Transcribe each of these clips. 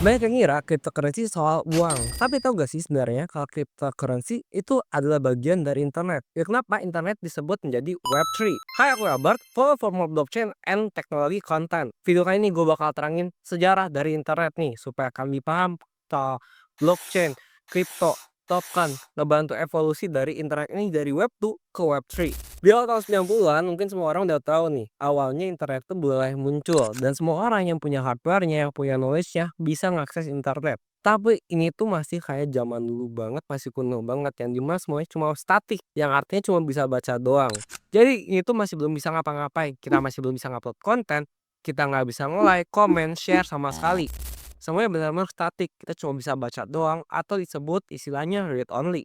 Banyak yang ngira cryptocurrency soal uang, tapi tahu gak sih sebenarnya kalau cryptocurrency itu adalah bagian dari internet. Ya kenapa internet disebut menjadi Web3? Hai, aku Albert, follow for more blockchain and technology content. Video kali ini gue bakal terangin sejarah dari internet nih, supaya kami paham tentang blockchain, crypto, token, ngebantu evolusi dari internet ini dari Web 2 ke Web 3. Di awal tahun 90-an mungkin semua orang udah tahu nih, awalnya internet itu mulai muncul dan semua orang yang punya hardware-nya, yang punya knowledge-nya bisa mengakses internet. Tapi ini tuh masih kayak zaman dulu banget, masih kuno banget yang dimana semuanya cuma statik, yang artinya cuma bisa baca doang. Jadi ini tuh masih belum bisa ngapa-ngapain, kita masih belum bisa ngupload konten, kita nggak bisa nge-like, comment, share sama sekali. Semuanya benar-benar statik, kita cuma bisa baca doang atau disebut istilahnya read only.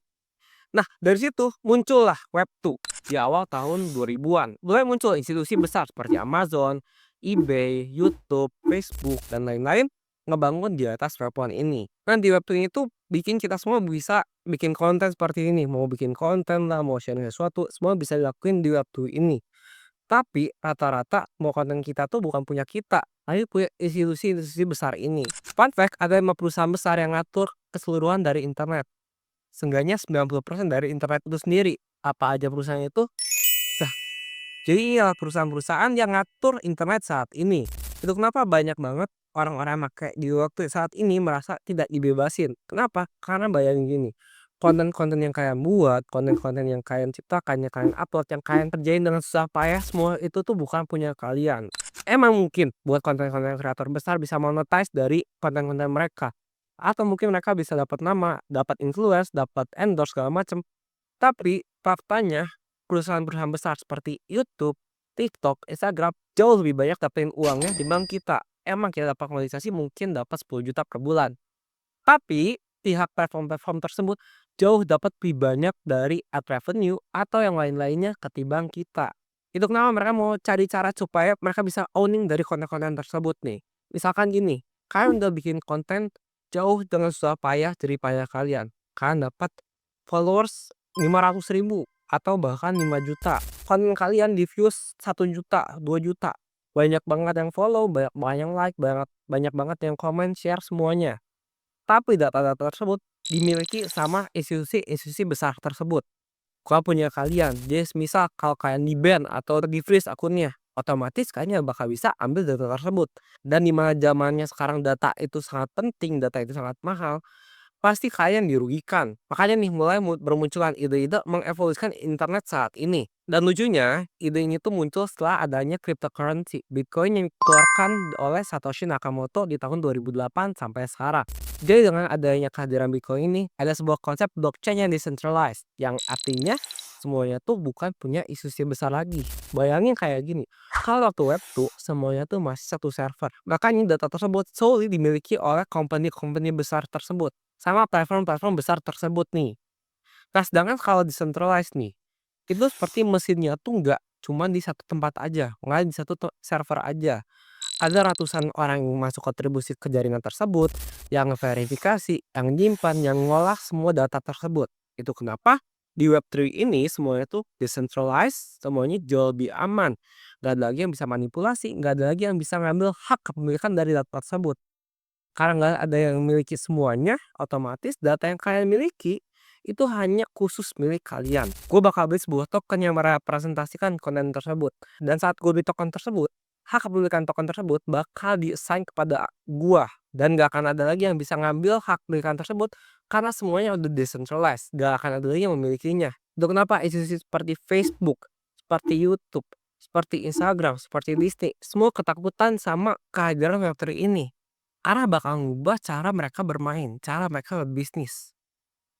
Nah, dari situ muncullah Web 2 di awal tahun 2000-an. Mulai muncul institusi besar seperti Amazon, eBay, YouTube, Facebook, dan lain-lain ngebangun di atas Web 1 ini. Nah, di Web 2 ini tuh bikin kita semua bisa bikin konten seperti ini. Mau bikin konten lah, mau share sesuatu, semua bisa dilakuin di Web 2 ini. Tapi rata-rata mau konten kita tuh bukan punya kita, tapi punya institusi-institusi besar ini. Fun fact, ada 5 perusahaan besar yang ngatur keseluruhan dari internet. Seenggaknya 90% dari internet itu sendiri. Apa aja perusahaan itu? Nah, jadi inilah perusahaan-perusahaan yang ngatur internet saat ini. Itu kenapa banyak banget orang-orang make di waktu saat ini merasa tidak dibebasin. Kenapa? Karena bayangin gini, konten-konten yang kalian buat, konten-konten yang kalian ciptakan, yang kalian upload, yang kalian kerjain dengan susah payah, semua itu tuh bukan punya kalian. Emang mungkin buat konten-konten kreator besar bisa monetize dari konten-konten mereka. Atau mungkin mereka bisa dapat nama, dapat influence, dapat endorse segala macam. Tapi faktanya perusahaan-perusahaan besar seperti YouTube, TikTok, Instagram jauh lebih banyak dapetin uangnya dibanding kita. Emang kita dapat monetisasi mungkin dapat 10 juta per bulan. Tapi pihak platform-platform tersebut jauh dapat lebih banyak dari ad revenue atau yang lain-lainnya ketimbang kita. Itu kenapa mereka mau cari cara supaya mereka bisa owning dari konten-konten tersebut nih. Misalkan gini, kalian udah bikin konten jauh dengan susah payah dari payah kalian. Kalian dapat followers 500.000 atau bahkan 5 juta. Konten kalian di views 1 juta, 2 juta. Banyak banget yang follow, banyak banget yang like, banyak banget yang comment, share semuanya. Tapi data-data tersebut dimiliki sama institusi-institusi besar tersebut. Bukan punya kalian. Jadi misal kalau kalian di-ban atau di-freeze akunnya, otomatis kalian bakal bisa ambil data tersebut. Dan di mana zamannya sekarang data itu sangat penting, data itu sangat mahal, pasti kalian dirugikan. Makanya nih mulai bermunculan ide-ide mengevolusikan internet saat ini. Dan lucunya, ide ini tuh muncul setelah adanya cryptocurrency, Bitcoin yang dikeluarkan oleh Satoshi Nakamoto di tahun 2008 sampai sekarang. Jadi dengan adanya kehadiran Bitcoin ini, ada sebuah konsep blockchain yang decentralized, yang artinya semuanya tuh bukan punya institusi besar lagi. Bayangin kayak gini, kalau waktu Web 2 semuanya tuh masih satu server. Makanya data tersebut solely dimiliki oleh company-company besar tersebut sama platform-platform besar tersebut nih. Nah, sedangkan kalau decentralized nih, itu seperti mesinnya tuh nggak cuma di satu tempat aja, nggak di satu server aja. Ada ratusan orang yang masuk kontribusi ke jaringan tersebut, yang verifikasi, yang nyimpan, yang ngolah semua data tersebut. Itu kenapa di Web 3 ini semuanya tuh decentralized, semuanya jauh lebih aman. Gak ada lagi yang bisa manipulasi, gak ada lagi yang bisa ngambil hak kepemilikan dari data tersebut. Karena nggak ada yang memiliki semuanya, otomatis data yang kalian miliki itu hanya khusus milik kalian. Gue bakal beli sebuah token yang merepresentasikan konten tersebut. Dan saat gue beli token tersebut, hak kepemilikan token tersebut bakal di-assign kepada gua. Dan gak akan ada lagi yang bisa ngambil hak kepemilikan tersebut karena semuanya udah decentralized. Gak akan ada lagi yang memilikinya. Itu kenapa institusi seperti Facebook, seperti YouTube, seperti Instagram, seperti Disney, semua ketakutan sama kehadiran Web 3 ini. Karena bakal ngubah cara mereka bermain, cara mereka berbisnis.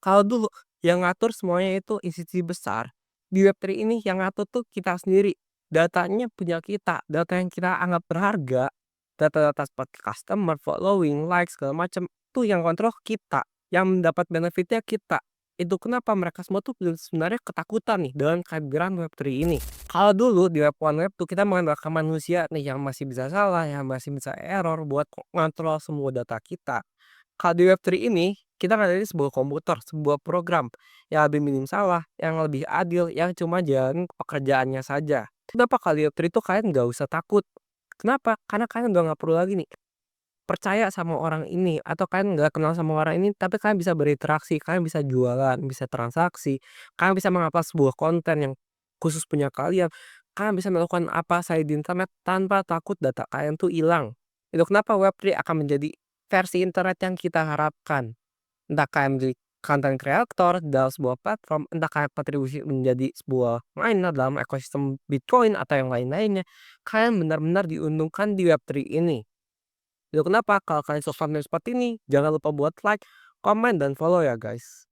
Kalau dulu yang ngatur semuanya itu institusi besar, di Web 3 ini yang ngatur tuh kita sendiri. Datanya punya kita, data yang kita anggap berharga, data-data seperti customer, following, likes, segala macam, itu yang kontrol kita, yang mendapat benefitnya kita. Itu kenapa mereka semua tuh sebenarnya ketakutan nih dengan kehadiran Web 3 ini. Kalau dulu di Web 1, Web 2 kita mengandalkan manusia nih yang masih bisa salah, yang masih bisa error buat ngontrol semua data kita. Kalau di Web 3 ini, kita ngadain sebuah komputer, sebuah program yang lebih minim salah, yang lebih adil, yang cuma jalan pekerjaannya saja. Kenapa kalau di Web 3 itu kalian nggak usah takut? Kenapa? Karena kalian udah nggak perlu lagi nih percaya sama orang ini atau kalian nggak kenal sama orang ini, tapi kalian bisa berinteraksi, kalian bisa jualan, bisa transaksi, kalian bisa mengupload sebuah konten yang khusus punya kalian, kalian bisa melakukan apa saja di internet tanpa takut data kalian tuh hilang. Itu kenapa Web3 akan menjadi versi internet yang kita harapkan. Entah kalian menjadi content creator dalam sebuah platform, entah kalian kontribusi menjadi sebuah miner dalam ekosistem Bitcoin atau yang lain-lainnya, kalian benar-benar diuntungkan di Web3 ini. Itu kenapa kalau kalian suka konten seperti ini, jangan lupa buat like, comment, dan follow ya guys.